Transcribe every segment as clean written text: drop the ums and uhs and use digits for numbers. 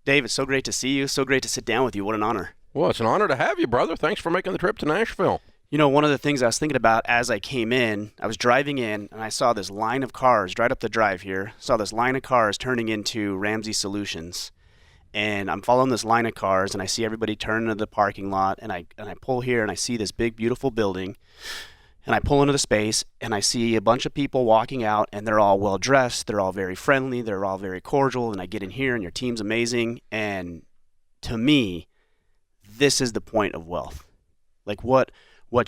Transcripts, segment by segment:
Dave, it's so great to see you. So great to sit down with you. What an honor. Well, it's an honor to have you, brother. Thanks for making the trip to Nashville. You know, one of the things I was thinking about as I came in, I was driving in and I saw this line of cars right up the drive here. Saw this line of cars turning into Ramsey Solutions. And I'm following this line of cars and I see everybody turn into the parking lot and I pull here and I see this big beautiful building and I pull into the space and I see a bunch of people walking out and they're all well dressed, they're all very friendly, they're all very cordial, and I get in here and your team's amazing, and to me this is the point of wealth. Like what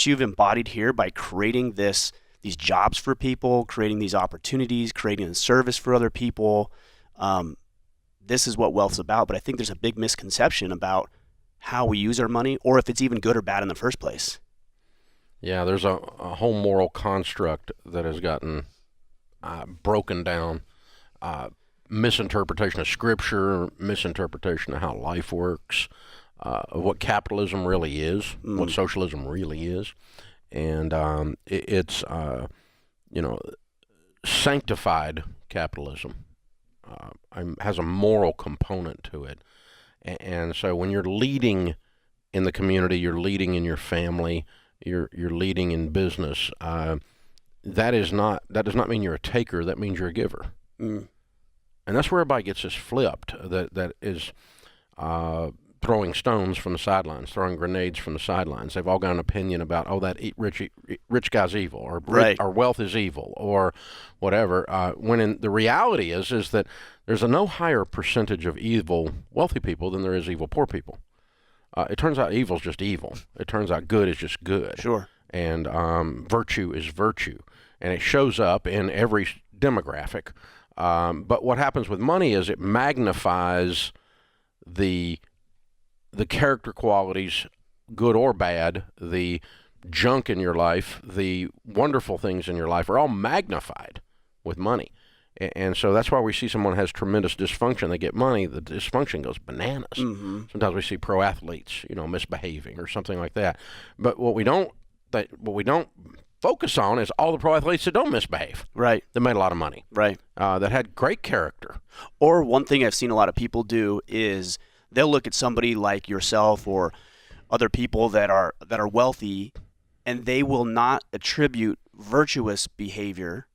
you've embodied here by creating these jobs for people, creating these opportunities, creating a service for other people. This is what wealth's about. But I think there's a big misconception about how we use our money, or if it's even good or bad in the first place. Yeah, there's a whole moral construct that has gotten broken down. Misinterpretation of Scripture, misinterpretation of how life works, of what capitalism really is, what socialism really is. And it's sanctified capitalism. Has a moral component to it. And so when you're leading in the community, you're leading in your family, you're leading in business, that does not mean you're a taker, that means you're a giver. And that's where everybody gets this flipped, that is throwing stones from the sidelines, throwing grenades from the sidelines. They've all got an opinion about, that rich guy's evil, or Right. or wealth is evil, or whatever. When the reality is that there's a no higher percentage of evil wealthy people than there is evil poor people. It turns out evil is just evil. It turns out good is just good. Sure. And virtue is virtue, and it shows up in every demographic. But what happens with money is it magnifies the character qualities, good or bad, the junk in your life, the wonderful things in your life are all magnified with money. And so that's why we see someone has tremendous dysfunction. They get money, the dysfunction goes bananas. Mm-hmm. Sometimes we see pro athletes, misbehaving or something like that. But what we don't focus on is all the pro athletes that don't misbehave. Right. That made a lot of money. Right. That had great character. Or one thing I've seen a lot of people do is they'll look at somebody like yourself or other people that are wealthy, and they will not attribute virtuous behavior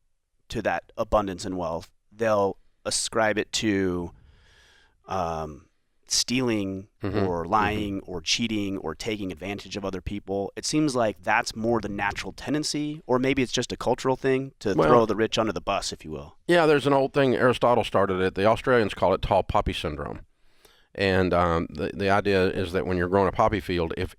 to that abundance and wealth. They'll ascribe it to stealing or lying or cheating or taking advantage of other people. It seems like that's more the natural tendency, or maybe it's just a cultural thing to throw the rich under the bus, if you will. Yeah, there's an old thing, Aristotle started it. The Australians call it tall poppy syndrome. And the idea is that when you're growing a poppy field, if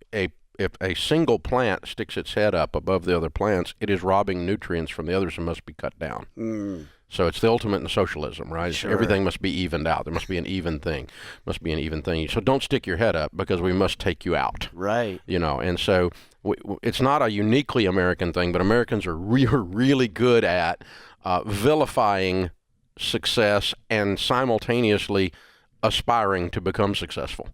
a single plant sticks its head up above the other plants, it is robbing nutrients from the others and must be cut down. So it's the ultimate in socialism, right? Sure. Everything must be evened out. There must be an even thing. So don't stick your head up because we must take you out. Right. And so it's not a uniquely American thing, but Americans are really good at vilifying success and simultaneously aspiring to become successful.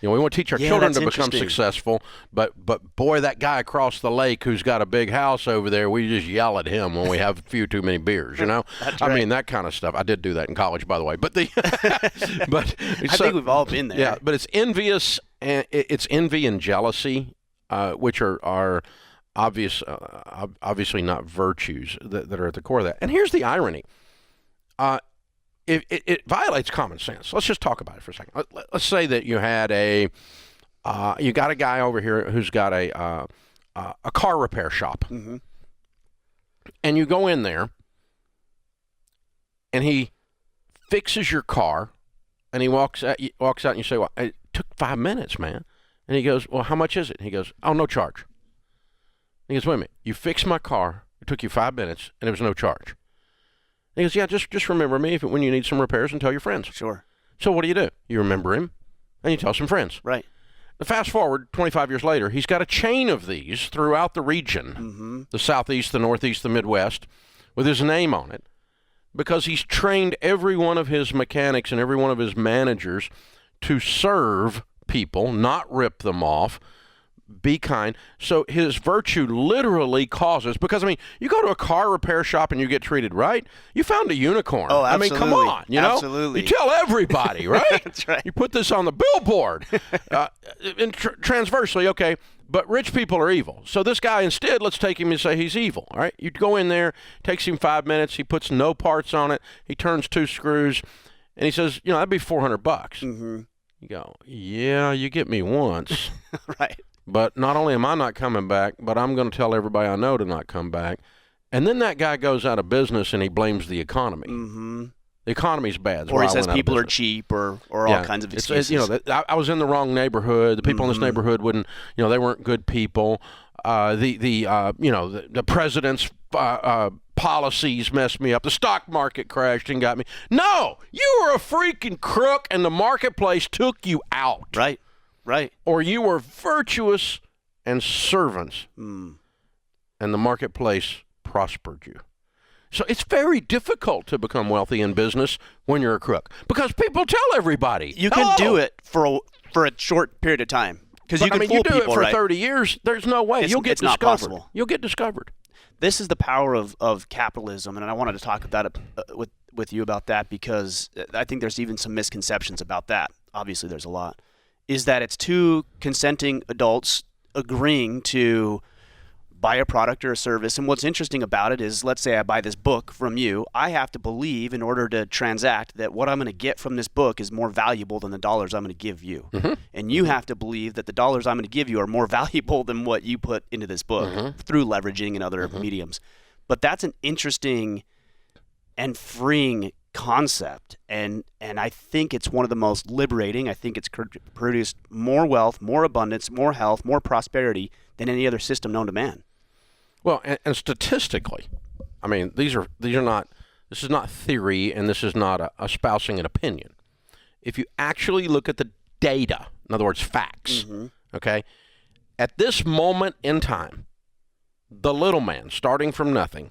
We want to teach our children to become successful, but boy, that guy across the lake who's got a big house over there, we just yell at him when we have a few too many beers, That's I right. mean, that kind of stuff. I did do that in college, by the way. But I think we've all been there. Yeah, but it's envious, and it's envy and jealousy, which are obviously not virtues that are at the core of that. And here's the irony. It violates common sense. Let's just talk about it for a second. Let's say that you had you got a guy over here who's got a car repair shop, and you go in there, and he fixes your car, and he walks out, and you say, "Well, it took 5 minutes, man." And he goes, "Well, how much is it?" And he goes, "Oh, no charge." And he goes, "Wait a minute, you fixed my car. It took you 5 minutes, and there was no charge." He goes, "Yeah, just remember me when you need some repairs and tell your friends." Sure. So what do? You remember him, and you tell some friends. Right. Fast forward 25 years later, he's got a chain of these throughout the region, the Southeast, the Northeast, the Midwest, with his name on it, because he's trained every one of his mechanics and every one of his managers to serve people, not rip them off, be kind. So his virtue literally causes, because I mean, you go to a car repair shop and you get treated right. You found a unicorn. Oh, I mean, come on, you know, absolutely. you tell everybody, right? That's right. You put this on the billboard. And transversely, okay, but rich people are evil. So this guy, instead, let's take him and say he's evil. All right, you go in there, takes him 5 minutes. He puts no parts on it. He turns 2 screws, and he says, you know, that'd be $400. Mm-hmm. You go, yeah, you get me once. Right. But not only am I not coming back, but I'm going to tell everybody I know to not come back. And then that guy goes out of business and he blames the economy. Mm-hmm. The economy's bad. Or he says people are cheap or all kinds of excuses. You know, I was in the wrong neighborhood. The people in this neighborhood wouldn't, you know, they weren't good people. The president's policies messed me up. The stock market crashed and got me. No, you were a freaking crook and the marketplace took you out. Right. Right. Or you were virtuous and servants, and the marketplace prospered you. So it's very difficult to become wealthy in business when you're a crook, because people tell everybody. You can do it for a short period of time, because you can fool you do people, it for right? 30 years. There's no way you'll get it's not discovered. possible. You'll get discovered. This is the power of capitalism, and I wanted to talk about it with you about that, because I think there's even some misconceptions about that. Obviously, there's a lot. Is that it's two consenting adults agreeing to buy a product or a service. And what's interesting about it is, let's say I buy this book from you. I have to believe, in order to transact, that what I'm going to get from this book is more valuable than the dollars I'm going to give you. Mm-hmm. And you have to believe that the dollars I'm going to give you are more valuable than what you put into this book through leveraging and other mediums. But that's an interesting and freeing concept, and I think it's one of the most liberating. I think it's produced more wealth, more abundance, more health, more prosperity than any other system known to man. Well, and statistically, I mean, these are not. This is not theory, and this is not espousing an opinion. If you actually look at the data, in other words, facts, okay, at this moment in time, the little man, starting from nothing,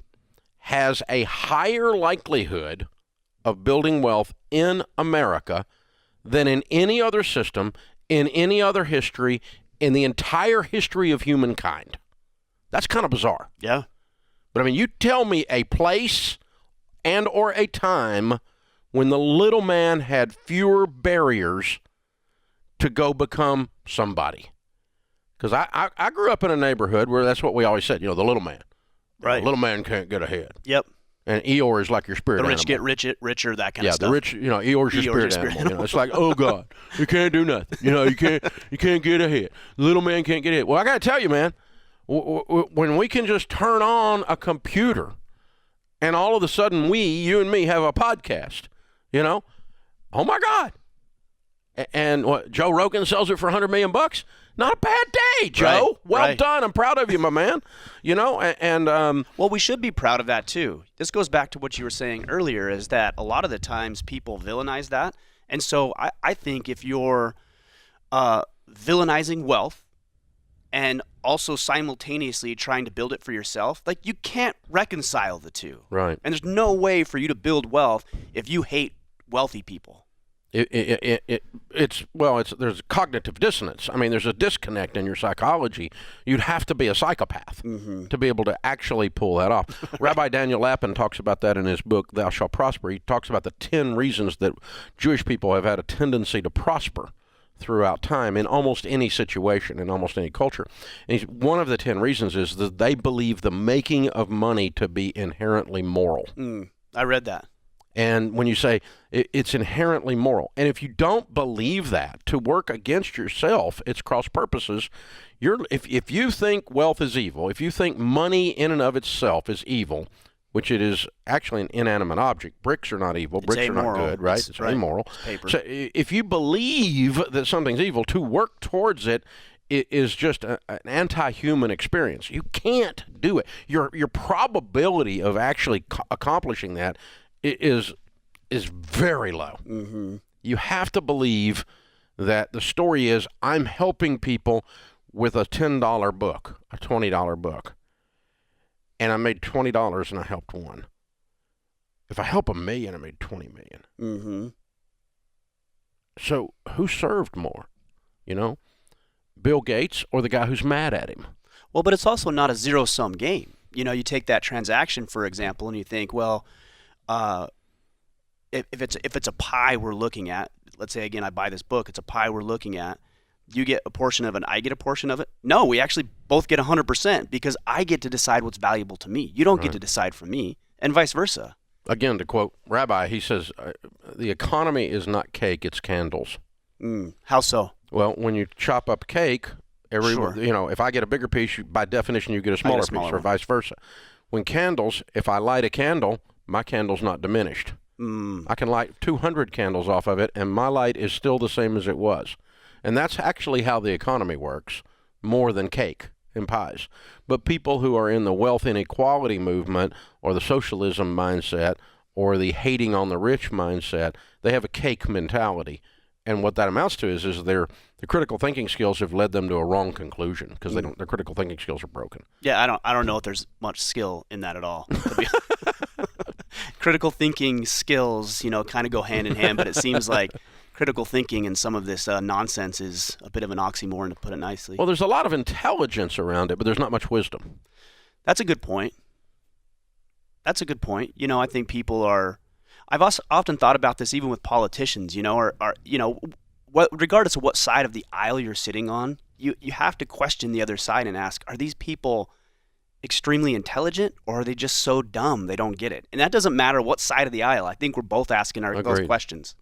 has a higher likelihood of building wealth in America than in any other system, in any other history, in the entire history of humankind. That's kind of bizarre. Yeah. But I mean, you tell me a place and or a time when the little man had fewer barriers to go become somebody. Because I grew up in a neighborhood where that's what we always said, you know, the little man. Right. The little man can't get ahead. Yep. And Eeyore is like your spirit animal. The rich get richer, that kind of stuff. Yeah, the rich, you know, Eeyore's your spirit animal. You know, it's like, oh God, you can't do nothing. You know, you can't get ahead. The little man can't get ahead. Well, I got to tell you, man, when we can just turn on a computer and all of a sudden you and me have a podcast, you know, oh my God. And what, Joe Rogan sells it for $100 million? Not a bad day, Joe. Right, well done. I'm proud of you, my man. You know, well, we should be proud of that too. This goes back to what you were saying earlier, is that a lot of the times people villainize that. And so I think if you're villainizing wealth and also simultaneously trying to build it for yourself, like, you can't reconcile the two. Right. And there's no way for you to build wealth if you hate wealthy people. There's cognitive dissonance. I mean, there's a disconnect in your psychology. You'd have to be a psychopath to be able to actually pull that off. Rabbi Daniel Lapin talks about that in his book, Thou Shalt Prosper. He talks about the 10 reasons that Jewish people have had a tendency to prosper throughout time in almost any situation, in almost any culture. And one of the 10 reasons is that they believe the making of money to be inherently moral. I read that. And when you say it's inherently moral, and if you don't believe that, to work against yourself, it's cross purposes. If you think wealth is evil, if you think money in and of itself is evil, which it is actually an inanimate object. Bricks are not evil. Bricks are not good, right? It's amoral. It's paper. So if you believe that something's evil, to work towards it is just an anti-human experience. You can't do it. Your probability of actually accomplishing that is very low. You have to believe that the story is, I'm helping people with a $10 book, a $20 book, and I made $20 and I helped one. If I help $1 million, I made $20 million. So who served more? You know, Bill Gates or the guy who's mad at him. Well, but it's also not a zero-sum game. You know, you take that transaction, for example, and you think, well, if it's a pie we're looking at, let's say, again, I buy this book, it's a pie we're looking at, you get a portion of it and I get a portion of it. No, we actually both get 100% because I get to decide what's valuable to me. You don't get to decide for me, and vice versa. Again, to quote Rabbi, he says, the economy is not cake, it's candles. How so? Well, when you chop up cake, Sure. if I get a bigger piece, by definition, you get a smaller piece, or vice versa. When candles, if I light a candle, my candle's not diminished. I can light 200 candles off of it, and my light is still the same as it was. And that's actually how the economy works, more than cake and pies. But people who are in the wealth inequality movement or the socialism mindset or the hating on the rich mindset, they have a cake mentality. And what that amounts to is their critical thinking skills have led them to a wrong conclusion because their critical thinking skills are broken. Yeah, I don't know if there's much skill in that at all. Critical thinking skills, kind of go hand in hand, but it seems like critical thinking and some of this nonsense is a bit of an oxymoron, to put it nicely. Well, there's a lot of intelligence around it, but there's not much wisdom. That's a good point. I think people are. I've also often thought about this, even with politicians. Regardless of what side of the aisle you're sitting on, you have to question the other side and ask: are these people extremely intelligent, or are they just so dumb they don't get it? And that doesn't matter what side of the aisle. I think we're both asking those questions.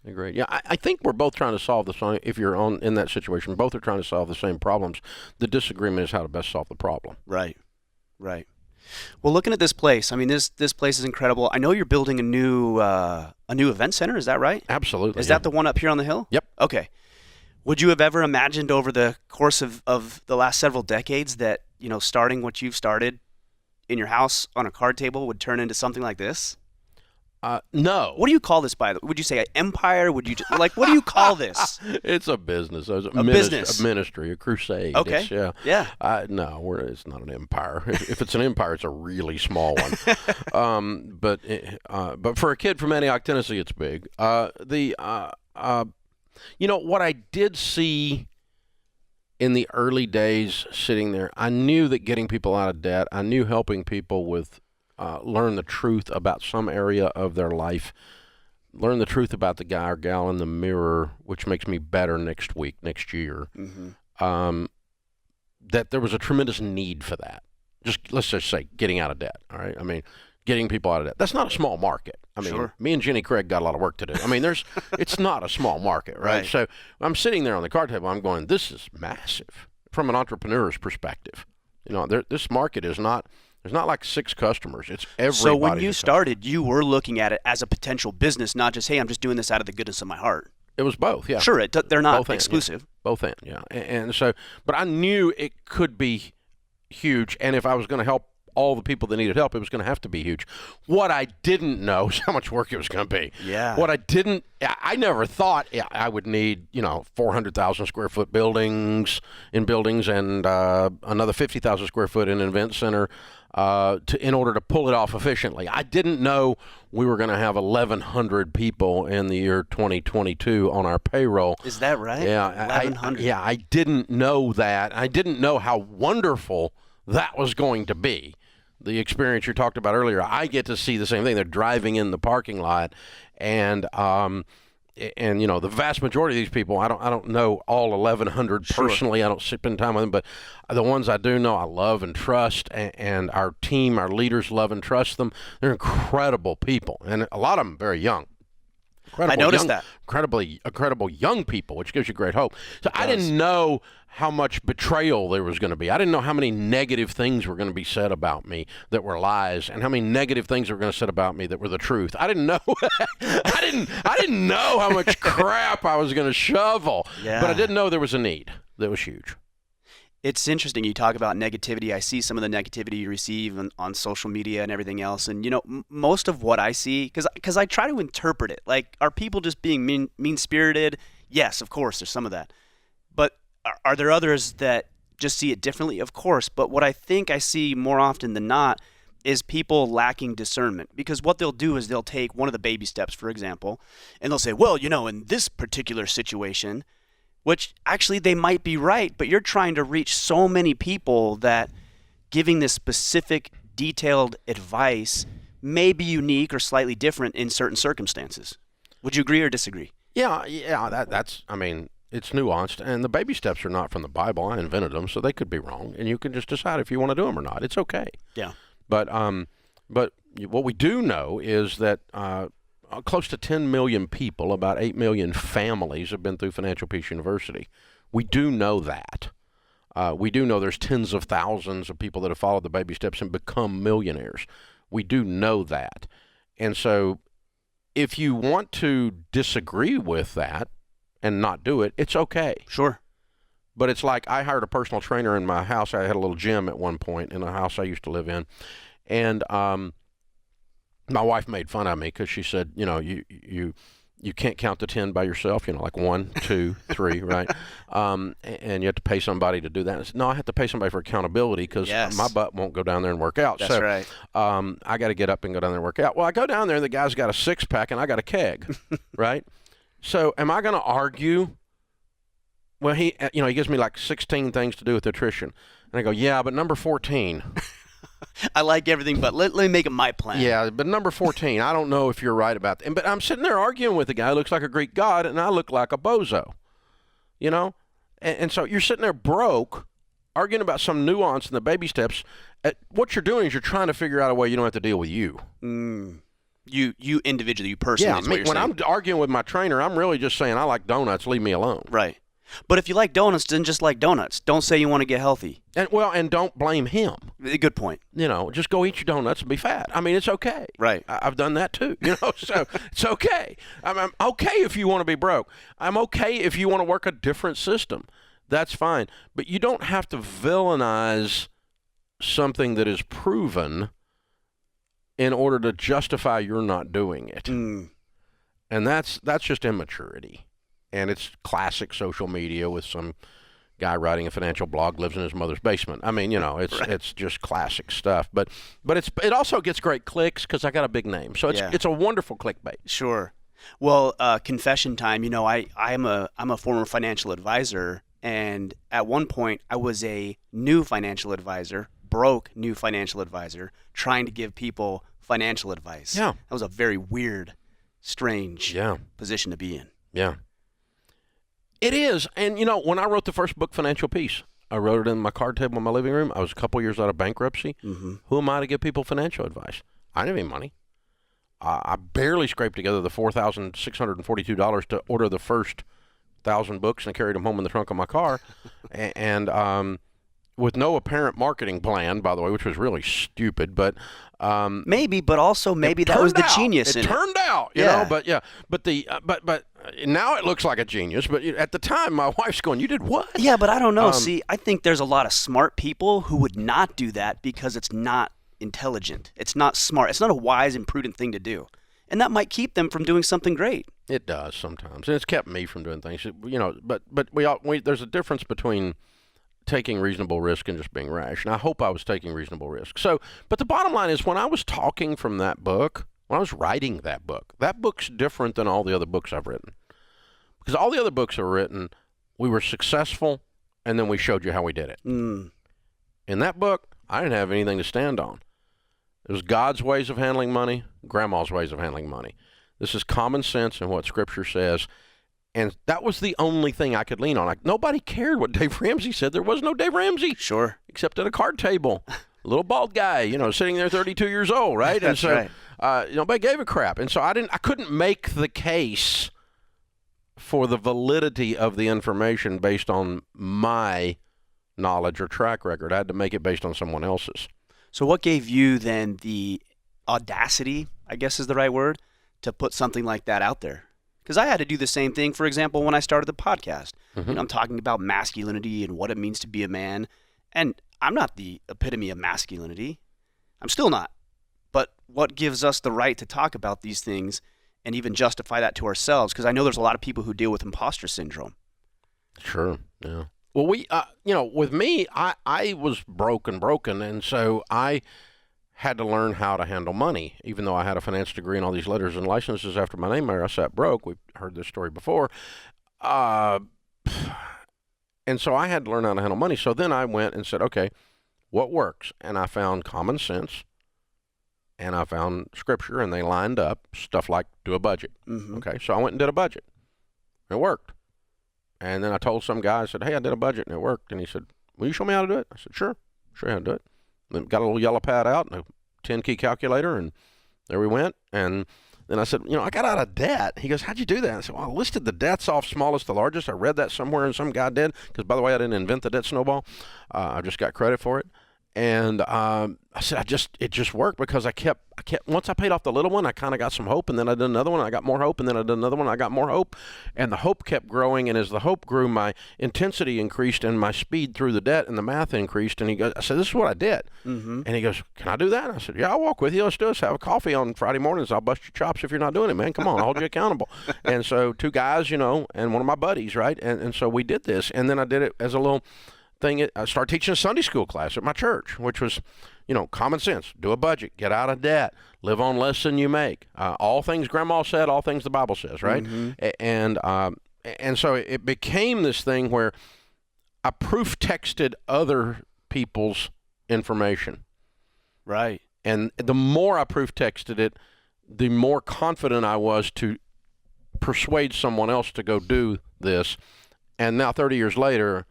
Agreed. Yeah, I think we're both trying to solve the same. If you're in that situation, both are trying to solve the same problems. The disagreement is how to best solve the problem. Right. Well, looking at this place, I mean, this place is incredible. I know you're building a new event center. Is that right? Absolutely. Is that the one up here on the hill? Yep. Okay. Would you have ever imagined over the course of the last several decades that, starting what you've started in your house on a card table would turn into something like this? No. What do you call this, by the way? Would you say an empire? Would you what do you call this? It's a business. Business. A ministry, a crusade. Okay. Yeah. No, it's not an empire. If it's an empire, it's a really small one. But for a kid from Antioch, Tennessee, it's big. What I did see in the early days sitting there, I knew that getting people out of debt, I knew helping people with learn the truth about some area of their life, learn the truth about the guy or gal in the mirror, which makes me better next year, that there was a tremendous need for that. Let's just say getting out of debt, all right? I mean, getting people out of debt. That's not a small market. I mean, Sure. Me and Jenny Craig got a lot of work to do. I mean, it's not a small market, right? So I'm sitting there on the card table, I'm going, this is massive from an entrepreneur's perspective. This market is not, there's not like 6 customers. It's everybody. So when you started, you were looking at it as a potential business, not just, hey, I'm just doing this out of the goodness of my heart. It was both, yeah. Sure, they're not both exclusive. Both ends, yeah. And so, but I knew it could be huge, and if I was going to help all the people that needed help, it was going to have to be huge. What I didn't know is how much work it was going to be. Yeah. I never thought I would need, 400,000 square foot buildings and another 50,000 square foot in an event center in order to pull it off efficiently. I didn't know we were going to have 1,100 people in the year 2022 on our payroll. Is that right? Yeah. 1,100. I didn't know that. I didn't know how wonderful that was going to be. The experience you talked about earlier, I get to see the same thing. They're driving in the parking lot, and the vast majority of these people, I don't know all 1,100 personally. Sure. I don't spend time with them, but the ones I do know, I love and trust, and our team, our leaders love and trust them. They're incredible people, and a lot of them very young. I noticed that. Incredible young people, which gives you great hope. So I didn't know how much betrayal there was going to be. I didn't know how many negative things were going to be said about me that were lies, and how many negative things were going to be said about me that were the truth. I didn't know. I didn't know how much crap I was going to shovel. Yeah. But I didn't know there was a need that was huge. It's interesting you talk about negativity. I see some of the negativity you receive on social media and everything else. And, most of what I see, because I try to interpret it. Like, are people just being mean-spirited? Yes, of course, there's some of that. But are there others that just see it differently? Of course. But what I think I see more often than not is people lacking discernment. Because what they'll do is they'll take one of the baby steps, for example, and they'll say, well, in this particular situation, which actually they might be right, but you're trying to reach so many people that giving this specific, detailed advice may be unique or slightly different in certain circumstances. Would you agree or disagree? Yeah. That's. I mean, it's nuanced, and the baby steps are not from the Bible. I invented them, so they could be wrong, and you can just decide if you want to do them or not. It's okay. Yeah. But what we do know is that close to 10 million people, about 8 million families, have been through Financial Peace University. We do know that. We do know there's tens of thousands of people that have followed the baby steps and become millionaires. We do know that. And so if you want to disagree with that and not do it, it's okay. Sure. But it's like I hired a personal trainer in my house. I had a little gym at one point in a house I used to live in. And my wife made fun of me because she said, you can't count to 10 by yourself, like 1, 2, 3, right? And you have to pay somebody to do that. I said, no, I have to pay somebody for accountability because my butt won't go down there and work out. That's right. I got to get up and go down there and work out. Well, I go down there and the guy's got a 6-pack and I got a keg, right? So am I going to argue? Well, he gives me like 16 things to do with nutrition. And I go, yeah, but number 14. I like everything, but let me make it my plan. Yeah, but number 14, I don't know if you're right about that. But I'm sitting there arguing with a guy who looks like a Greek god, and I look like a bozo, And so you're sitting there broke, arguing about some nuance in the baby steps. What you're doing is you're trying to figure out a way you don't have to deal with you. You individually, you personally. Yeah, when I'm arguing with my trainer, I'm really just saying, I like donuts, leave me alone. Right. But if you like donuts, then just like donuts. Don't say you want to get healthy. And don't blame him. Good point. Just go eat your donuts and be fat. I mean, it's okay. Right. I've done that too. So it's okay. I'm okay if you want to be broke. I'm okay if you want to work a different system. That's fine. But you don't have to villainize something that is proven in order to justify you're not doing it. And that's just immaturity. And it's classic social media with some guy writing a financial blog, lives in his mother's basement. I mean, it's just classic stuff. But it also gets great clicks because I got a big name. So it's a wonderful clickbait. Sure. Well, confession time. I'm a former financial advisor, and at one point I was a new financial advisor, broke new financial advisor, trying to give people financial advice. Yeah. That was a very weird, strange position to be in. Yeah. It is. And, when I wrote the first book, Financial Peace, I wrote it in my card table in my living room. I was a couple years out of bankruptcy. Mm-hmm. Who am I to give people financial advice? I didn't have any money. I barely scraped together the $4,642 to order the first 1,000 books, and I carried them home in the trunk of my car. and with no apparent marketing plan, by the way, which was really stupid. But maybe that was the genius in it. It turned out, you know. But but now it looks like a genius. But at the time, my wife's going, "You did what?" Yeah, but I don't know. See, I think there's a lot of smart people who would not do that because it's not intelligent. It's not smart. It's not a wise and prudent thing to do, and that might keep them from doing something great. It does sometimes, and it's kept me from doing things. But there's a difference between taking reasonable risk and just being rash. And I hope I was taking reasonable risk. But the bottom line is when I was talking from that book, when I was writing that book's different than all the other books I've written. Because all the other books I've written, we were successful, and then we showed you how we did it. In that book, I didn't have anything to stand on. It was God's ways of handling money, Grandma's ways of handling money. This is common sense and what Scripture says. And that was the only thing I could lean on. Nobody cared what Dave Ramsey said. There was no Dave Ramsey. Sure. Except at a card table. A little bald guy, sitting there 32 years old, right? That's and so, right. Nobody gave a crap. And so I couldn't make the case for the validity of the information based on my knowledge or track record. I had to make it based on someone else's. So what gave you then the audacity, I guess is the right word, to put something like that out there? Because I had to do the same thing, for example, when I started the podcast. Mm-hmm. I'm talking about masculinity and what it means to be a man. And I'm not the epitome of masculinity. I'm still not. But what gives us the right to talk about these things and even justify that to ourselves? Because I know there's a lot of people who deal with imposter syndrome. Sure, yeah. Well, with me, I was broken, and so I had to learn how to handle money. Even though I had a finance degree and all these letters and licenses after my name, I sat broke. We've heard this story before. And so I had to learn how to handle money. So then I went and said, okay, what works? And I found common sense, and I found scripture, and they lined up stuff like do a budget. Mm-hmm. Okay, so I went and did a budget. It worked. And then I told some guy, I said, hey, I did a budget, and it worked. And he said, will you show me how to do it? I said, sure. Show you how to do it. Then got a little yellow pad out and a 10-key calculator, and there we went. And then I said, I got out of debt. He goes, how'd you do that? I said, well, I listed the debts off smallest to largest. I read that somewhere, and some guy did. Because, by the way, I didn't invent the debt snowball. I just got credit for it. And I said, it just worked because I kept, once I paid off the little one, I kind of got some hope, and then I did another one, and I got more hope, and then I did another one, and I got more hope, and the hope kept growing, and as the hope grew, my intensity increased, and my speed through the debt, and the math increased, and I said, this is what I did. Mm-hmm. And he goes, can I do that? And I said, yeah, I'll walk with you. Let's do this. Have a coffee on Friday mornings. I'll bust your chops if you're not doing it, man. Come on, I'll hold you accountable. And so 2 guys, and one of my buddies, right? And so we did this, and then I did it as a little thing. I started teaching a Sunday school class at my church, which was, common sense. Do a budget. Get out of debt. Live on less than you make. All things Grandma said, all things the Bible says, right? Mm-hmm. And so it became this thing where I proof texted other people's information. Right. And the more I proof texted it, the more confident I was to persuade someone else to go do this. And now 30 years later,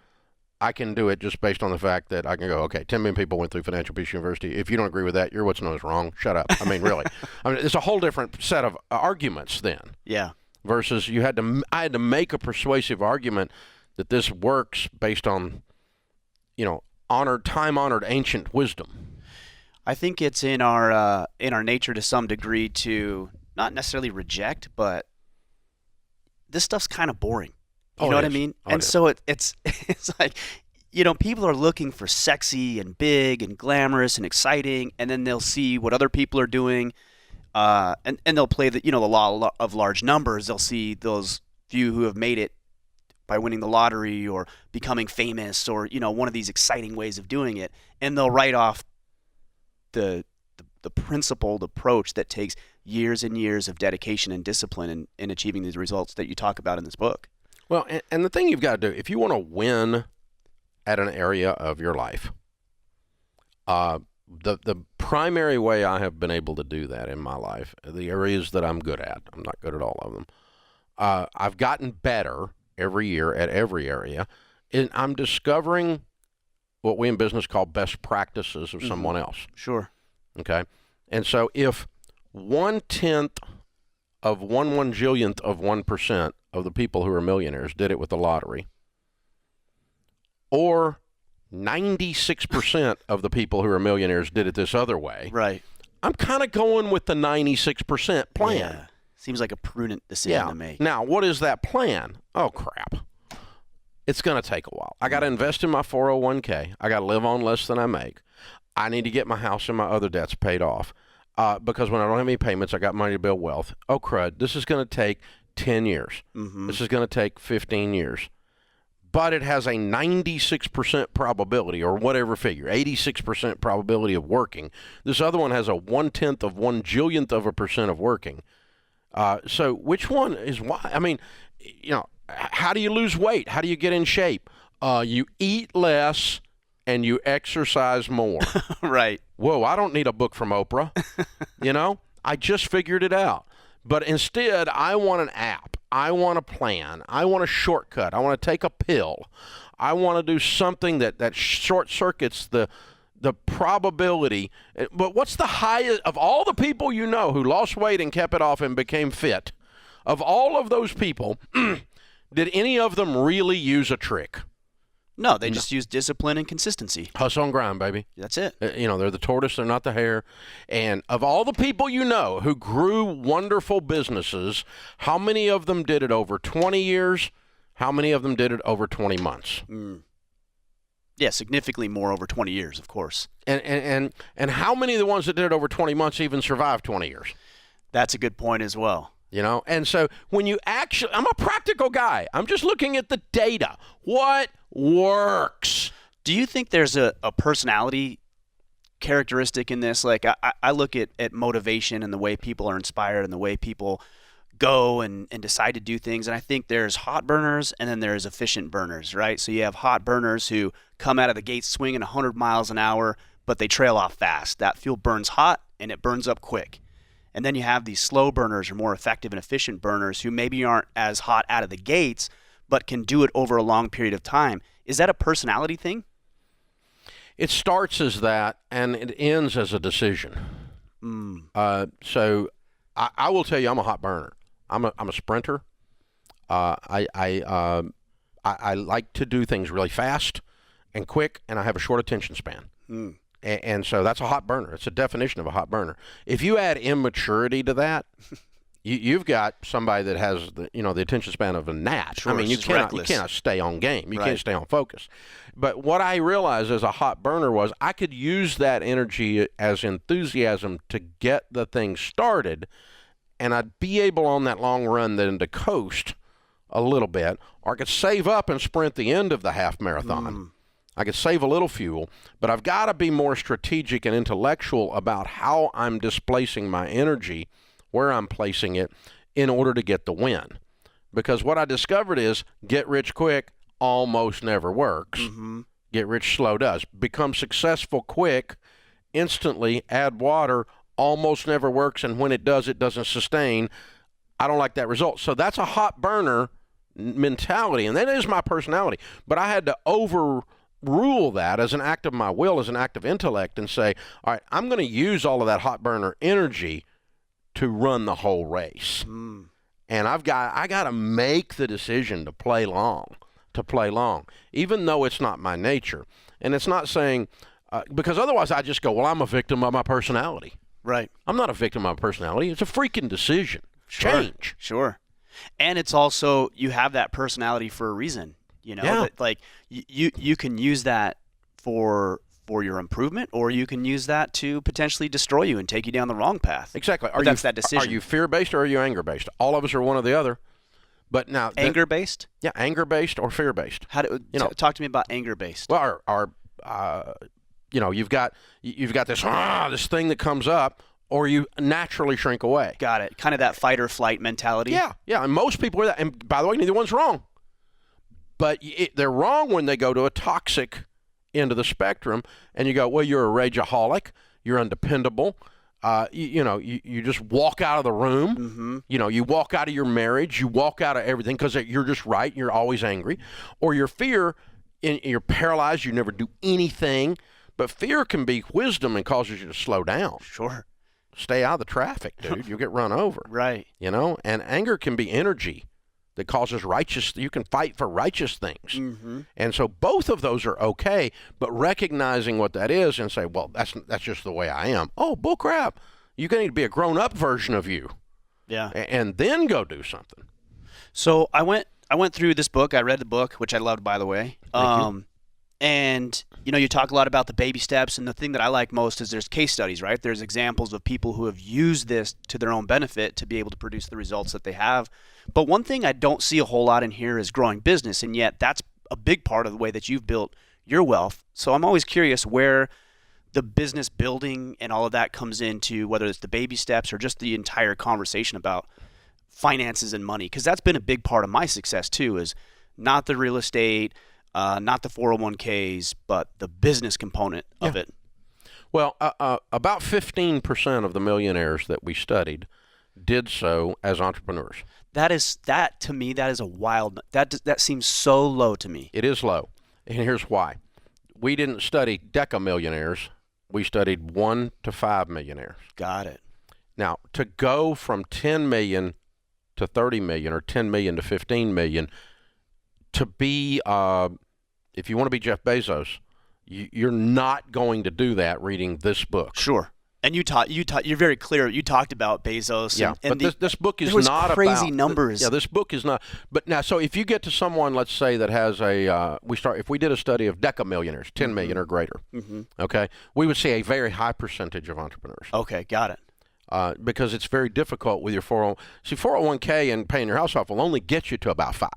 I can do it just based on the fact that I can go, okay, 10 million people went through Financial Peace University. If you don't agree with that, you're what's known as wrong. Shut up. I mean, really. It's a whole different set of arguments then. Yeah. Versus I had to make a persuasive argument that this works based on, time-honored ancient wisdom. I think it's in our nature to some degree to not necessarily reject, but this stuff's kind of boring. You know what I mean? And so it's like, people are looking for sexy and big and glamorous and exciting, and then they'll see what other people are doing, and they'll play the law of large numbers. They'll see those few who have made it by winning the lottery or becoming famous or one of these exciting ways of doing it, and they'll write off the principled approach that takes years and years of dedication and discipline in achieving these results that you talk about in this book. Well, and the thing you've got to do, if you want to win at an area of your life, the primary way I have been able to do that in my life, the areas that I'm good at, I'm not good at all of them, I've gotten better every year at every area, and I'm discovering what we in business call best practices of someone else. Sure. Okay? And so if 1/10 of 1/1,000,000th of 1% of the people who are millionaires did it with the lottery, or 96% of the people who are millionaires did it this other way, right? I'm kind of going with the 96% plan. Yeah. Seems like a prudent decision to make. Now, what is that plan? Oh, crap. It's going to take a while. I got to invest in my 401k. I got to live on less than I make. I need to get my house and my other debts paid off. Because when I don't have any payments, I got money to build wealth. Oh, crud. This is going to take 10 years. Mm-hmm. This is going to take 15 years. But it has a 96% probability, or whatever figure, 86% probability of working. This other one has a 1/10 of 1/1,000,000th of a percent of working. So which one is why? I mean, how do you lose weight? How do you get in shape? You eat less and you exercise more. Right. Whoa, I don't need a book from Oprah. I just figured it out. But instead, I want an app. I want a plan. I want a shortcut. I want to take a pill. I want to do something that short circuits the probability. But what's the highest of all the people who lost weight and kept it off and became fit? Of all of those people, did any of them really use a trick? No, they just use discipline and consistency. Hustle and grind, baby. That's it. They're the tortoise, they're not the hare. And of all the people who grew wonderful businesses, how many of them did it over 20 years? How many of them did it over 20 months? Yeah, significantly more over 20 years, of course. And how many of the ones that did it over 20 months even survived 20 years? That's a good point as well. And so when you actually, I'm a practical guy. I'm just looking at the data. What works? Do you think there's a personality characteristic in this? Like I look at motivation and the way people are inspired and the way people go and decide to do things. And I think there's hot burners and then there's efficient burners, right? So you have hot burners who come out of the gate swinging 100 miles an hour, but they trail off fast. That fuel burns hot and it burns up quick. And then you have these slow burners or more effective and efficient burners who maybe aren't as hot out of the gates, but can do it over a long period of time. Is that a personality thing? It starts as that, and it ends as a decision. So I will tell you, I'm a hot burner. I'm a sprinter. I like to do things really fast and quick, and I have a short attention span. And so that's a hot burner. It's a definition of a hot burner. If you add immaturity to that, you've got somebody that has the attention span of a gnat. Sure, I mean, you cannot stay on game. You can't stay on focus. But what I realized as a hot burner was I could use that energy as enthusiasm to get the thing started, and I'd be able on that long run then to coast a little bit, or I could save up and sprint the end of the half marathon. I could save a little fuel, but I've got to be more strategic and intellectual about how I'm displacing my energy, where I'm placing it, in order to get the win. Because what I discovered is get rich quick almost never works. Get rich slow does. Become successful quick, instantly, add water, almost never works, and when it does, it doesn't sustain. I don't like that result. So that's a hot burner mentality, and that is my personality. But I had to overrule that as an act of my will, as an act of intellect, and say, all right, I'm going to use all of that hot burner energy to run the whole race. And I got to make the decision to play long, even though it's not my nature. And it's not saying, because otherwise I just go, well, I'm a victim of my personality. Right. I'm not a victim of my personality. It's a freaking decision. Change. Sure. And it's also, you have that personality for a reason, that, like you can use that for your improvement, or you can use that to potentially destroy you and take you down the wrong path. Exactly. That's that decision. Are you fear-based or are you anger-based? All of us are one or the other. But now anger-based? Yeah, anger-based or fear-based. How do talk to me about anger-based? Well, you've got this thing that comes up, or you naturally shrink away. Got it. Kind of that fight or flight mentality. Yeah. And most people are that. And by the way, neither one's wrong. But they're wrong when they go to a toxic end of the spectrum, and you go, well, you're a rageaholic, you're undependable. You just walk out of the room. You walk out of your marriage, you walk out of everything because you're just right. You're always angry, or your fear, you're paralyzed. You never do anything. But fear can be wisdom and causes you to slow down. Sure. Stay out of the traffic, dude. You'll get run over. Right. And anger can be energy that causes you can fight for righteous things. And so both of those are okay, but recognizing what that is and say, well, that's just the way I am. Oh, bull crap. You're going to need to be a grown-up version of you. Yeah. And then go do something. So I went through this book. I read the book, which I loved, by the way. Thank you. And, you talk a lot about the baby steps, and the thing that I like most is there's case studies, right? There's examples of people who have used this to their own benefit to be able to produce the results that they have. But one thing I don't see a whole lot in here is growing business, and yet that's a big part of the way that you've built your wealth. So I'm always curious where the business building and all of that comes into, whether it's the baby steps or just the entire conversation about finances and money, because that's been a big part of my success too, is not the real estate, not the 401ks, but the business component of it. Well, about 15% of the millionaires that we studied did so as entrepreneurs. That to me, that is a wild, that seems so low to me. It is low. And here's why. We didn't study decamillionaires. We studied 1 to 5 millionaires. Got it. Now, to go from 10 million to 30 million or 10 million to 15 million, to be, if you want to be Jeff Bezos, you're not going to do that reading this book. Sure. And you're very clear. You talked about Bezos. Yeah, and but this book is there was not crazy about numbers. Yeah, this book is not. But now, so if you get to someone, let's say that has if we did a study of decamillionaires, 10 million or greater, okay, we would see a very high percentage of entrepreneurs. Okay, got it. Because it's very difficult with your 401k and paying your house off will only get you to about 5.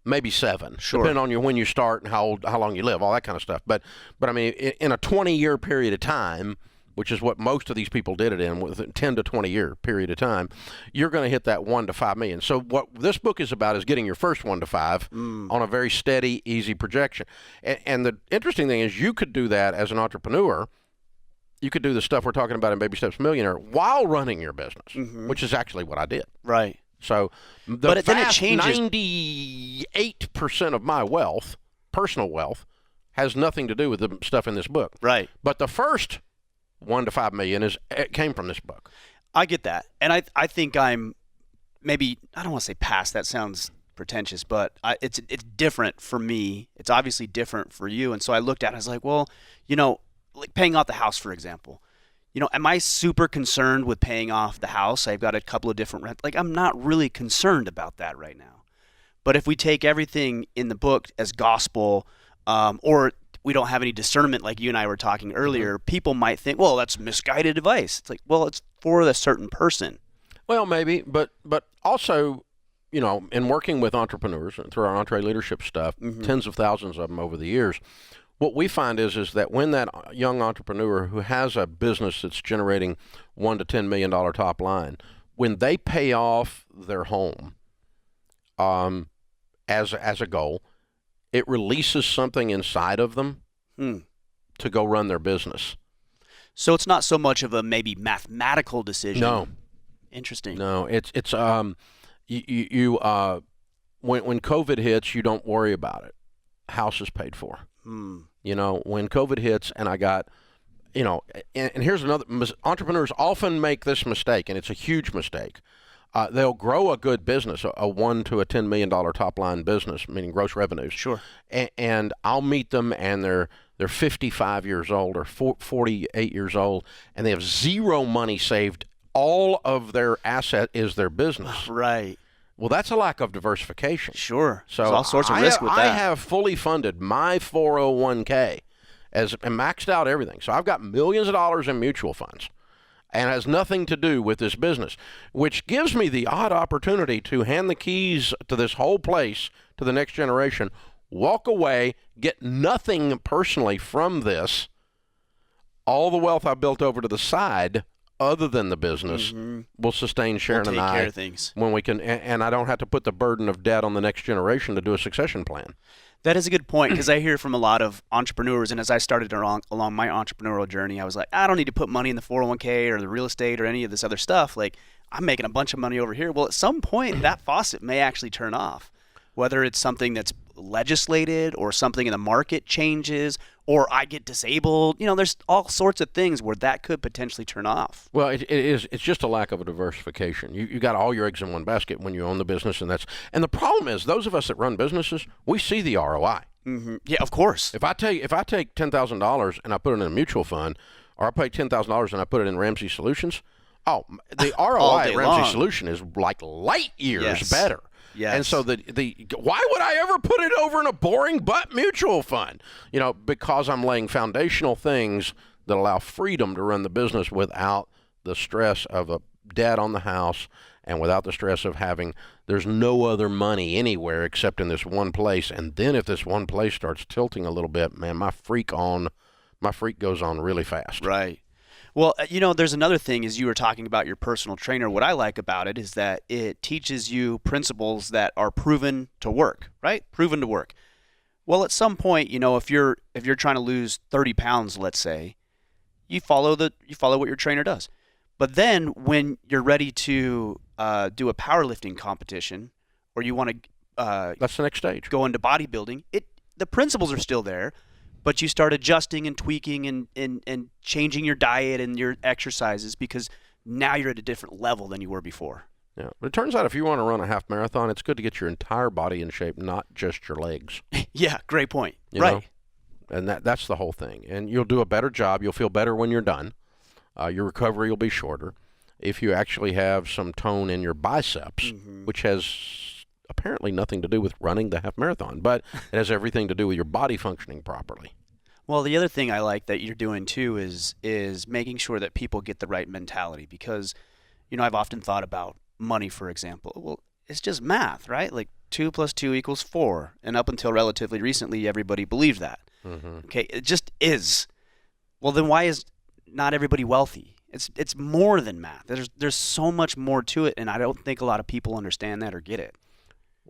Maybe 7, sure, depending on when you start and how long you live, all that kind of stuff. But I mean, in a 20-year period of time, which is what most of these people did it in with a 10 to 20 year period of time, you're going to hit that 1 to 5 million. So what this book is about is getting your first 1 to 5 on a very steady, easy projection. And the interesting thing is you could do that as an entrepreneur. You could do the stuff we're talking about in Baby Steps Millionaire while running your business, which is actually what I did. Right. So But then it changes. 98% of my wealth, personal wealth, has nothing to do with the stuff in this book. Right. But the first 1 to 5 million it came from this book. I get that. And I think I'm maybe, I don't want to say past, that sounds pretentious, but it's different for me. It's obviously different for you. And so I looked at it, I was like, well, like paying off the house, for example. Am I super concerned with paying off the house? I've got a couple of different rent. Like, I'm not really concerned about that right now. But if we take everything in the book as gospel, or we don't have any discernment like you and I were talking earlier, people might think, well, that's misguided advice. It's like, well, it's for a certain person. Well, maybe, but also, in working with entrepreneurs through our EntreLeadership stuff, tens of thousands of them over the years, what we find is that when that young entrepreneur who has a business that's generating $1 to $10 million top line, when they pay off their home as a goal, it releases something inside of them to go run their business. So it's not so much of a maybe mathematical decision. No. Interesting. No, it's when COVID hits, you don't worry about it. House is paid for. When COVID hits and I got, and here's another, entrepreneurs often make this mistake, and it's a huge mistake. They'll grow a good business, a $1 to $10 million top line business, meaning gross revenues. Sure. And I'll meet them, and they're 55 years old or 48 years old, and they have zero money saved. All of their asset is their business. Right. Well, that's a lack of diversification. Sure. So there's all sorts of risk with that. I have fully funded my 401k and maxed out everything. So I've got millions of dollars in mutual funds, and has nothing to do with this business, which gives me the odd opportunity to hand the keys to this whole place to the next generation, walk away, get nothing personally from this. All the wealth I built over to the side, other than the business, will sustain Sharon We'll and take I care of things. when we can, and I don't have to put the burden of debt on the next generation to do a succession plan. That is a good point, because I hear from a lot of entrepreneurs, and as I started along my entrepreneurial journey, I was like, I don't need to put money in the 401k or the real estate or any of this other stuff. Like, I'm making a bunch of money over here. Well, at some point, that faucet may actually turn off, whether it's something that's legislated or something in the market changes or I get disabled. There's all sorts of things where that could potentially turn off. Well, it's just a lack of a diversification. You got all your eggs in one basket when you own the business, and the problem is those of us that run businesses, we see the ROI. Yeah, of course. If I take $10,000 and I put it in a mutual fund, or I pay $10,000 and I put it in Ramsey Solutions, the ROI at Ramsey Solution is like light years better. Yes. And so why would I ever put it over in a boring but mutual fund? Because I'm laying foundational things that allow freedom to run the business without the stress of a debt on the house and without the stress of there's no other money anywhere except in this one place. And then if this one place starts tilting a little bit, man, my freak goes on really fast. Right. Well, there's another thing, as you were talking about your personal trainer. What I like about it is that it teaches you principles that are proven to work, right? Proven to work. Well, at some point, if you're trying to lose 30 pounds, let's say, you follow what your trainer does. But then when you're ready to do a powerlifting competition, or you want to that's the next stage, go into bodybuilding, the principles are still there. But you start adjusting and tweaking and changing your diet and your exercises because now you're at a different level than you were before. Yeah, but it turns out if you want to run a half marathon, it's good to get your entire body in shape, not just your legs. Yeah, great point. You know? And that's the whole thing. And you'll do a better job. You'll feel better when you're done. Your recovery will be shorter. If you actually have some tone in your biceps, which has apparently nothing to do with running the half marathon, but it has everything to do with your body functioning properly. Well, the other thing I like that you're doing too is making sure that people get the right mentality, because I've often thought about money, for example. Well, it's just math, right? Like 2 + 2 = 4, and up until relatively recently, everybody believed that. Okay, it just is. Well, then why is not everybody wealthy. It's more than math. There's so much more to it, and I don't think a lot of people understand that or get it.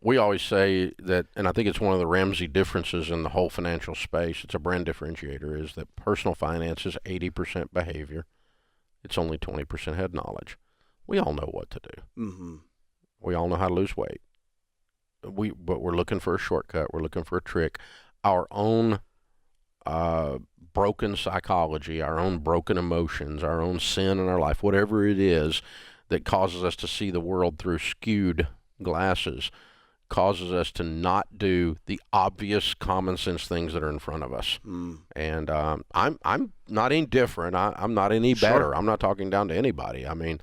We always say that, and I think it's one of the Ramsey differences in the whole financial space. It's a brand differentiator, is that personal finance is 80% behavior. It's only 20% head knowledge. We all know what to do. Mm-hmm. We all know how to lose weight. But we're looking for a shortcut. We're looking for a trick. Our own broken psychology, our own broken emotions, our own sin in our life, whatever it is that causes us to see the world through skewed glasses, causes us to not do the obvious common sense things that are in front of us. And I'm not any different. I'm not any better. Sure. I'm not talking down to anybody. I mean,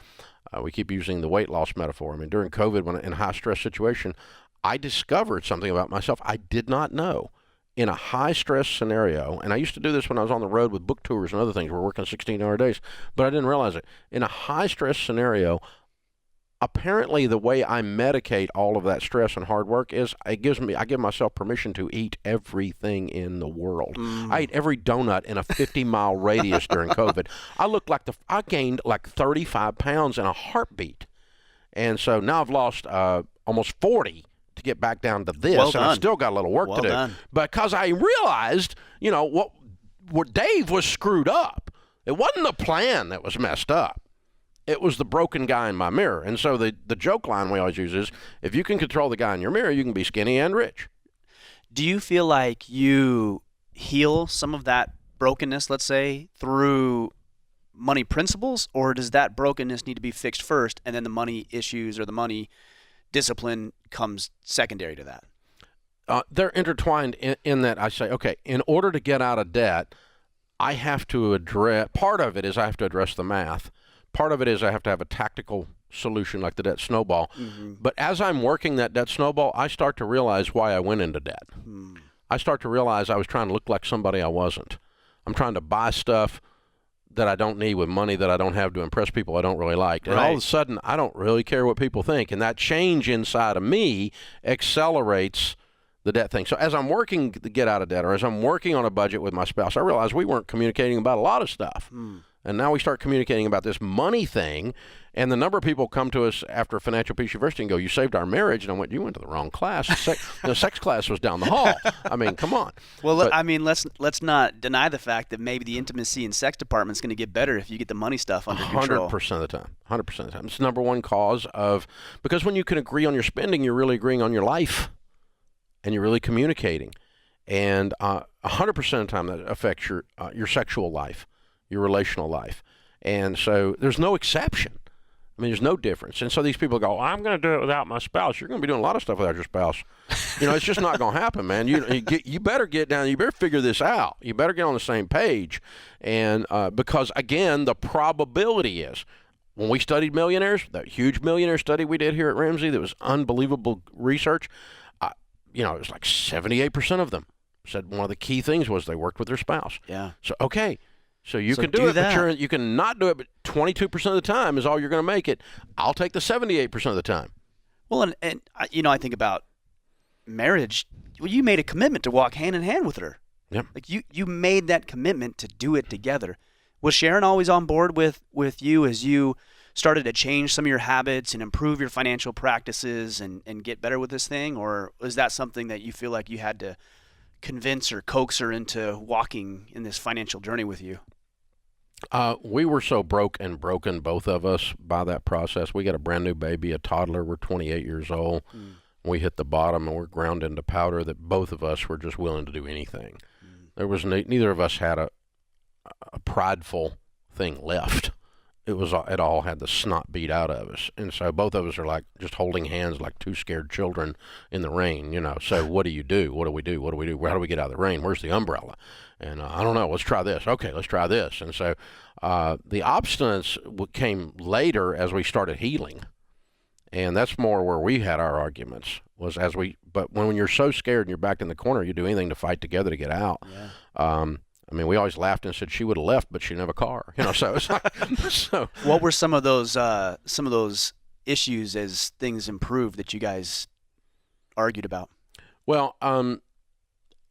we keep using the weight loss metaphor. I mean, during COVID, when in a high stress situation, I discovered something about myself I did not know. In a high stress scenario, and I used to do this when I was on the road with book tours and other things, we're working 16-hour days, but I didn't realize it. In a high stress scenario, apparently the way I medicate all of that stress and hard work is I give myself permission to eat everything in the world. I ate every donut in a 50-mile radius during COVID. I gained like 35 pounds in a heartbeat. And so now I've lost almost 40 to get back down to this. Well and done. I still got a little work Well to do. done. Because I realized, what Dave was screwed up. It wasn't the plan that was messed up. It was the broken guy in my mirror. And so the joke line we always use is, if you can control the guy in your mirror, you can be skinny and rich. Do you feel like you heal some of that brokenness, let's say, through money principles, or does that brokenness need to be fixed first and then the money issues or the money discipline comes secondary to that? They're intertwined in that I say, okay, in order to get out of debt, I have to address, part of it is I have to address the math. Part of it is I have to have a tactical solution like the debt snowball. But as I'm working that debt snowball, I start to realize why I went into debt. I start to realize I was trying to look like somebody I wasn't. I'm trying to buy stuff that I don't need with money that I don't have to impress people I don't really like. And all of a sudden, I don't really care what people think. And that change inside of me accelerates the debt thing. So as I'm working to get out of debt, or as I'm working on a budget with my spouse, I realize we weren't communicating about a lot of stuff. And now we start communicating about this money thing. And the number of people come to us after Financial Peace University and go, "You saved our marriage." And I went, "You went to the wrong class. The sex class was down the hall." I mean, come on. Well, I mean, let's not deny the fact that maybe the intimacy and sex department is going to get better if you get the money stuff under control. 100% of the time. 100% of the time. It's the number one cause of, because when you can agree on your spending, you're really agreeing on your life, and you're really communicating. And 100% of the time that affects your sexual life, your relational life. And so there's no exception. I mean, there's no difference. And so these people go, "I'm going to do it without my spouse." You're going to be doing a lot of stuff without your spouse. It's just not going to happen, man. You better get down. You better figure this out. You better get on the same page. And because, again, the probability is, when we studied millionaires, that huge millionaire study we did here at Ramsey, that was unbelievable research, it was like 78% of them said one of the key things was they worked with their spouse. Yeah. So, okay. So you can do it, that. but you can not do it, but 22% of the time is all you're going to make it. I'll take the 78% of the time. Well, and I think about marriage. Well, you made a commitment to walk hand in hand with her. Yep. Like you made that commitment to do it together. Was Sharon always on board with you as you started to change some of your habits and improve your financial practices and get better with this thing? Or was that something that you feel like you had to convince or coax her into walking in this financial journey with you? We were so broken, both of us, by that process. We got a brand new baby, a toddler. We're 28 years old. We hit the bottom and we're ground into powder that both of us were just willing to do anything. There was neither of us had a prideful thing left. It all had the snot beat out of us. And so both of us are like just holding hands like two scared children in the rain, So what do you do? What do we do? What do we do? How do we get out of the rain? Where's the umbrella? And I don't know. Let's try this. Okay, let's try this. And so the obstinance came later as we started healing. And that's more where we had our arguments, was but when you're so scared and you're backed in the corner, you do anything to fight together to get out. Yeah. I mean, we always laughed and said she would have left, but she didn't have a car. So it's like, so. What were some of those issues as things improved that you guys argued about? Well,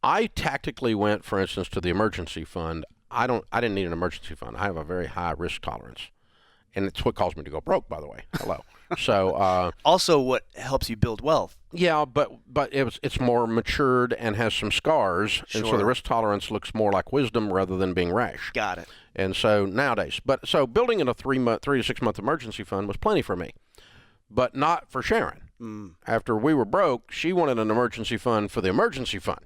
I tactically went, for instance, to the emergency fund. I didn't need an emergency fund. I have a very high risk tolerance, and it's what caused me to go broke, by the way. Hello. So also what helps you build wealth. yeah, but it's more matured and has some scars, and so the Sure. risk tolerance looks more like wisdom rather than being rash. Got it. And so nowadays, so building in a 3 to 6 month emergency fund was plenty for me, but not for Sharon. After we were broke, she wanted an emergency fund for the emergency fund.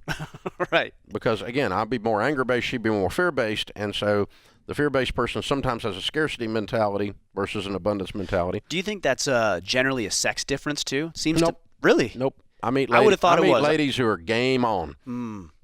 Right. Because again, I'd be more anger-based, she'd be more fear-based, and so the fear-based person sometimes has a scarcity mentality versus an abundance mentality. Do you think that's generally a sex difference too? Seems Nope. to really. Nope. I meet I would've thought I it meet was. ladies who are game on.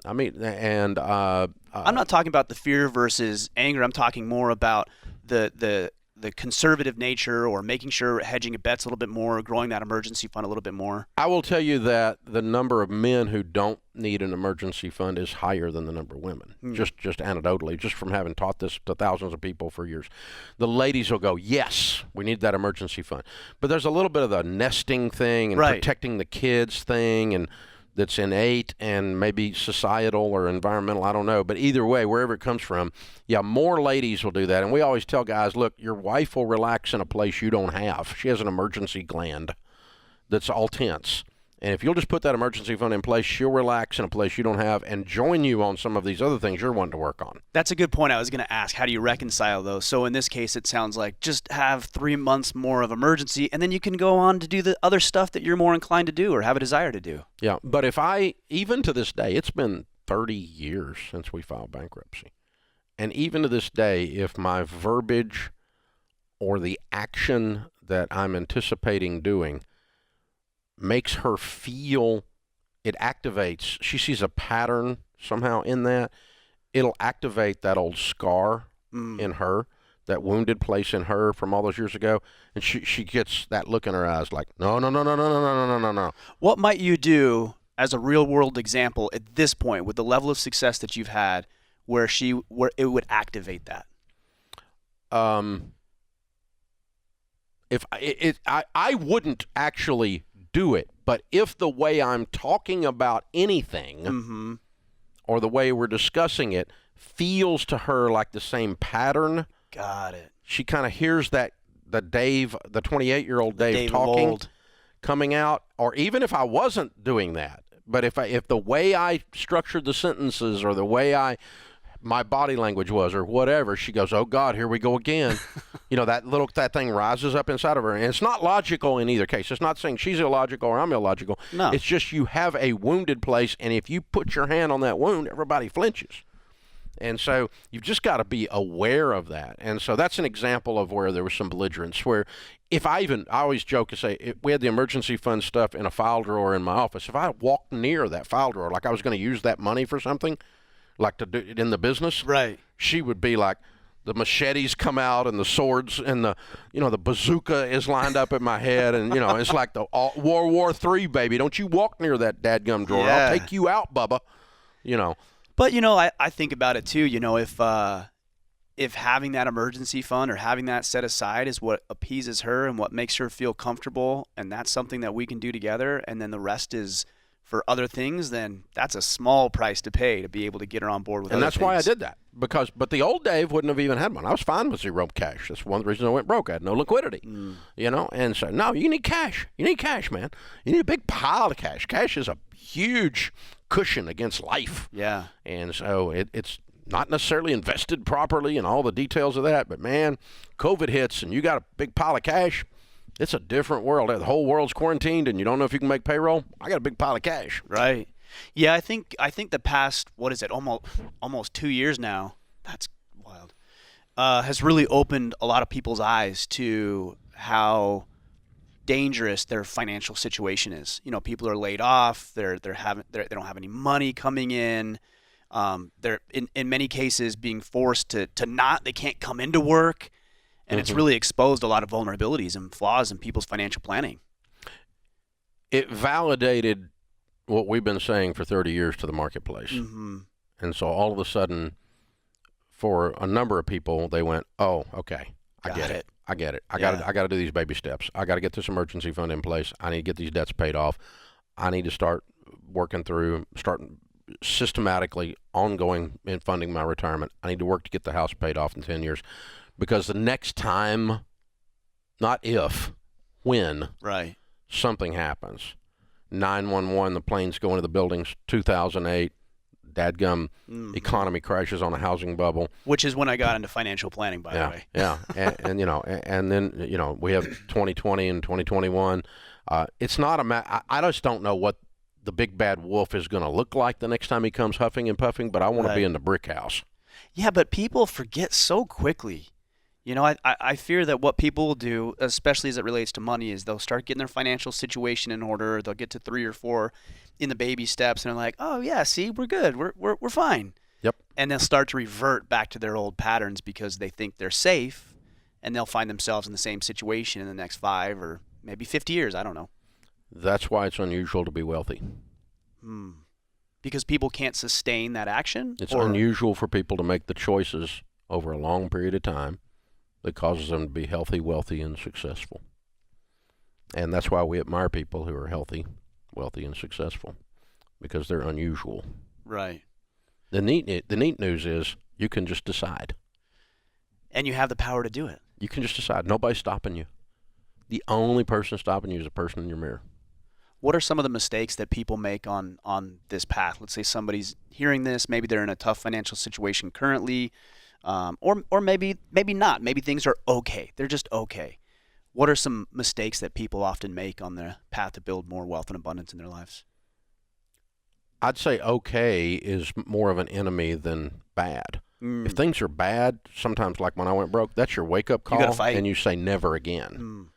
I meet and I'm not talking about the fear versus anger. I'm talking more about the conservative nature, or making sure hedging your bets a little bit more, growing that emergency fund a little bit more. I will tell you that the number of men who don't need an emergency fund is higher than the number of women. Just anecdotally, just from having taught this to thousands of people for years. The ladies will go, yes, we need that emergency fund. But there's a little bit of the nesting thing and Right. protecting the kids thing, and that's innate and maybe societal or environmental, I don't know. But either way, wherever it comes from, yeah, more ladies will do that. And we always tell guys, look, your wife will relax in a place you don't have. She has an emergency gland that's all tense. And if you'll just put that emergency fund in place, she'll relax in a place you don't have and join you on some of these other things you're wanting to work on. That's a good point. I was going to ask, how do you reconcile those? So in this case, it sounds like just have 3 months more of emergency, and then you can go on to do the other stuff that you're more inclined to do or have a desire to do. Yeah, but if even to this day, it's been 30 years since we filed bankruptcy. And even to this day, if my verbiage or the action that I'm anticipating doing makes her feel, it activates, she sees a pattern somehow in that, it'll activate that old scar in her, that wounded place in her from all those years ago, and she gets that look in her eyes like, no. What might you do as a real world example at this point with the level of success that you've had where it would activate that? If I wouldn't actually do it, but if the way I'm talking about anything or the way we're discussing it feels to her like the same pattern, Got it. she kind of hears that the 28-year-old Dave Dave of talking old. coming out, or even if I wasn't doing that, but if the way I structured the sentences or the way my body language was or whatever, she goes, oh God, here we go again. That thing rises up inside of her. And it's not logical in either case. It's not saying she's illogical or I'm illogical. No. It's just you have a wounded place, and if you put your hand on that wound, everybody flinches. And so you've just got to be aware of that. And so that's an example of where there was some belligerence, where I always joke and say, if we had the emergency fund stuff in a file drawer in my office, if I walked near that file drawer like I was going to use that money for something, like to do it in the business, Right. she would be like, the machetes come out and the swords and the bazooka is lined up in my head, and it's like the World War III, baby. Don't you walk near that dadgum drawer. Yeah. I'll take you out, Bubba. But I think about it too. If having that emergency fund or having that set aside is what appeases her and what makes her feel comfortable, and that's something that we can do together, and then the rest is for other things, then that's a small price to pay to be able to get her on board with. And other that's why I things. did that, but the old Dave wouldn't have even had one. I was fine with zero cash. That's one of the reasons I went broke. I had no liquidity, and so no, you need cash. You need cash, man. You need a big pile of cash. Cash is a huge cushion against life. Yeah. And so it's not necessarily invested properly and all the details of that, but man, COVID hits and you got a big pile of cash. It's a different world. The whole world's quarantined and you don't know if you can make payroll. I got a big pile of cash. Right. Yeah, I think the past, what is it, almost 2 years now, that's wild, has really opened a lot of people's eyes to how dangerous their financial situation is. People are laid off, they don't have any money coming in. They're in many cases being forced they can't come into work. And it's really exposed a lot of vulnerabilities and flaws in people's financial planning. It validated what we've been saying for 30 years to the marketplace. And so all of a sudden, for a number of people, they went, oh, okay, I get it. I got to do these baby steps. I got to get this emergency fund in place. I need to get these debts paid off. I need to start systematically ongoing in funding my retirement. I need to work to get the house paid off in 10 years, because the next time, not if, when Right. something happens, 911, the planes go into the buildings, 2008, dadgum economy crashes on a housing bubble. Which is when I got into financial planning, by the way. Yeah, and you know, and then we have 2020 and 2021. It's not I just don't know what the big bad wolf is going to look like the next time he comes huffing and puffing. But I want to be in the brick house. Yeah, but people forget so quickly. I fear that what people will do, especially as it relates to money, is they'll start getting their financial situation in order. They'll get to 3 or 4 in the baby steps, and they're like, "Oh yeah, see, we're good, we're fine." Yep. And they'll start to revert back to their old patterns because they think they're safe, and they'll find themselves in the same situation in the next 5 or maybe 50 years. I don't know. That's why it's unusual to be wealthy. Because people can't sustain that action. It's unusual for people to make the choices over a long period of time that causes them to be healthy, wealthy, and successful. And that's why we admire people who are healthy, wealthy, and successful, because they're unusual. Right. The neat news is you can just decide. And you have the power to do it. You can just decide. Nobody's stopping you. The only person stopping you is the person in your mirror. What are some of the mistakes that people make on this path? Let's say somebody's hearing this. Maybe they're in a tough financial situation currently, or maybe not. Maybe things are okay. They're just okay. What are some mistakes that people often make on the path to build more wealth and abundance in their lives? I'd say okay is more of an enemy than bad. If things are bad, sometimes like when I went broke, that's your wake-up call, You gotta fight. and you say never again.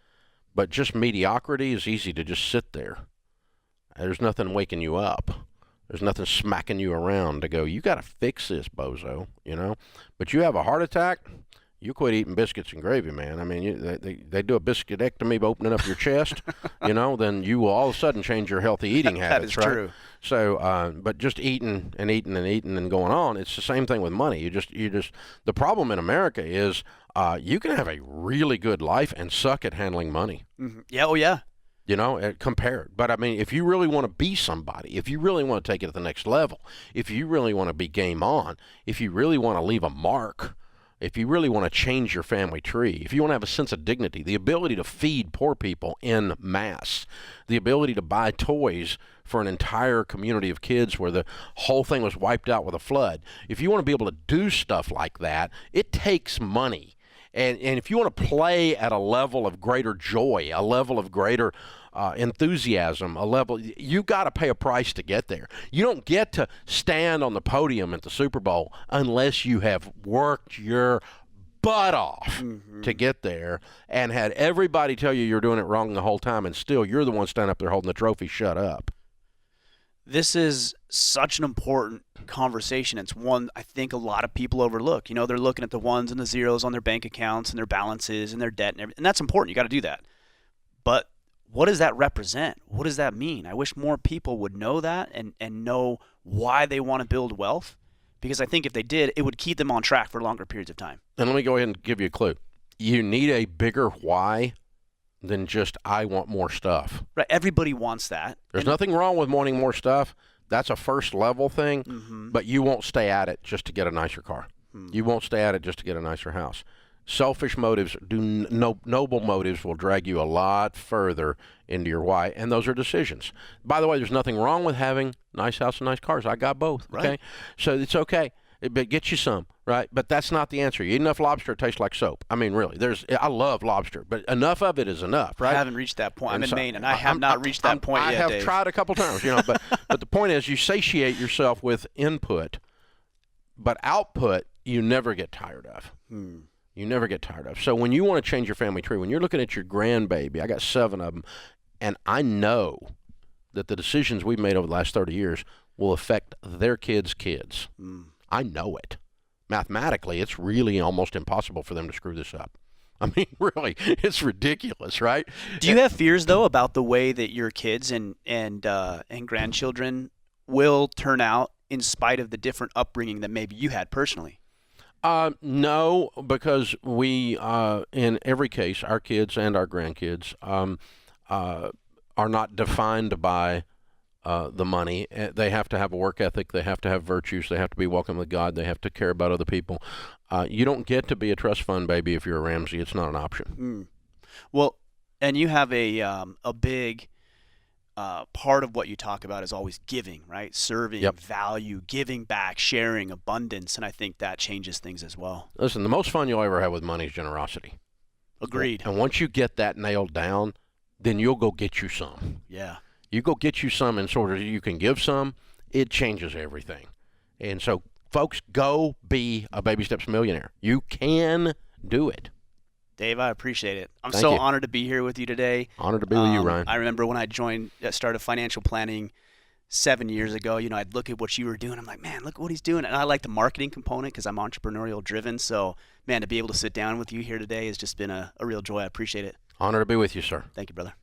But just mediocrity is easy to just sit there. There's nothing waking you up. There's nothing smacking you around to go, you got to fix this, bozo, But you have a heart attack, you quit eating biscuits and gravy, man. I mean, they do a biscuitectomy by opening up your chest, then you will all of a sudden change your healthy eating habits, That is right? true. So, but just eating and eating and eating and going on, it's the same thing with money. You just the problem in America is you can have a really good life and suck at handling money. Yeah. Oh yeah. Compared. But I mean, if you really want to be somebody, if you really want to take it to the next level, if you really want to be game on, if you really want to leave a mark, if you really want to change your family tree, if you want to have a sense of dignity, the ability to feed poor people en masse, the ability to buy toys for an entire community of kids where the whole thing was wiped out with a flood, if you want to be able to do stuff like that, it takes money. And if you want to play at a level of greater joy, a level of greater enthusiasm, you got to pay a price to get there. You don't get to stand on the podium at the Super Bowl unless you have worked your butt off to get there and had everybody tell you you're doing it wrong the whole time, and still you're the one standing up there holding the trophy. Shut up. This is such an important conversation. It's one I think a lot of people overlook. They're looking at the ones and the zeros on their bank accounts and their balances and their debt and everything. And that's important. You got to do that. But what does that represent? What does that mean? I wish more people would know that and know why they want to build wealth. Because I think if they did, it would keep them on track for longer periods of time. And let me go ahead and give you a clue. You need a bigger why than just I want more stuff. Right. Everybody wants that. There's nothing wrong with wanting more stuff. That's a first level thing, but you won't stay at it just to get a nicer car. You won't stay at it just to get a nicer house. Selfish motives, noble motives will drag you a lot further into your why, and those are decisions. By the way, there's nothing wrong with having nice house and nice cars. I got both, okay? Right. So it's okay. But get you some, right? But that's not the answer. You eat enough lobster, it tastes like soap. I mean, really, I love lobster, but enough of it is enough, right? I haven't reached that point. I'm in Maine, and I have not reached that point yet, I have Dave. tried a couple times, but the point is you satiate yourself with input, but output you never get tired of. You never get tired of. So when you want to change your family tree, when you're looking at your grandbaby, I got 7 of them, and I know that the decisions we've made over the last 30 years will affect their kids' kids. I know it. Mathematically, it's really almost impossible for them to screw this up. I mean, really, it's ridiculous, right? Do you have fears, though, about the way that your kids and grandchildren will turn out in spite of the different upbringing that maybe you had personally? No, because we, in every case, our kids and our grandkids are not defined by the money. They have to have a work ethic. They have to have virtues. They have to be welcome with God. They have to care about other people. You don't get to be a trust fund baby if you're a Ramsey. It's not an option. Well, and you have a big part of what you talk about is always giving, right? Serving, Yep. value, giving back, sharing, abundance, and I think that changes things as well. Listen, the most fun you'll ever have with money is generosity. Agreed. And once you get that nailed down, then you'll go get you some. Yeah. You go get you some, and sort of you can give some. It changes everything. And so, folks, go be a Baby Steps millionaire. You can do it. Dave, I appreciate it. I'm Thank so you. honored to be here with you today. Honored to be with you, Ryan. I remember when I started financial planning 7 years ago, I'd look at what you were doing. I'm like, man, look what he's doing. And I like the marketing component because I'm entrepreneurial driven. So, man, to be able to sit down with you here today has just been a real joy. I appreciate it. Honored to be with you, sir. Thank you, brother.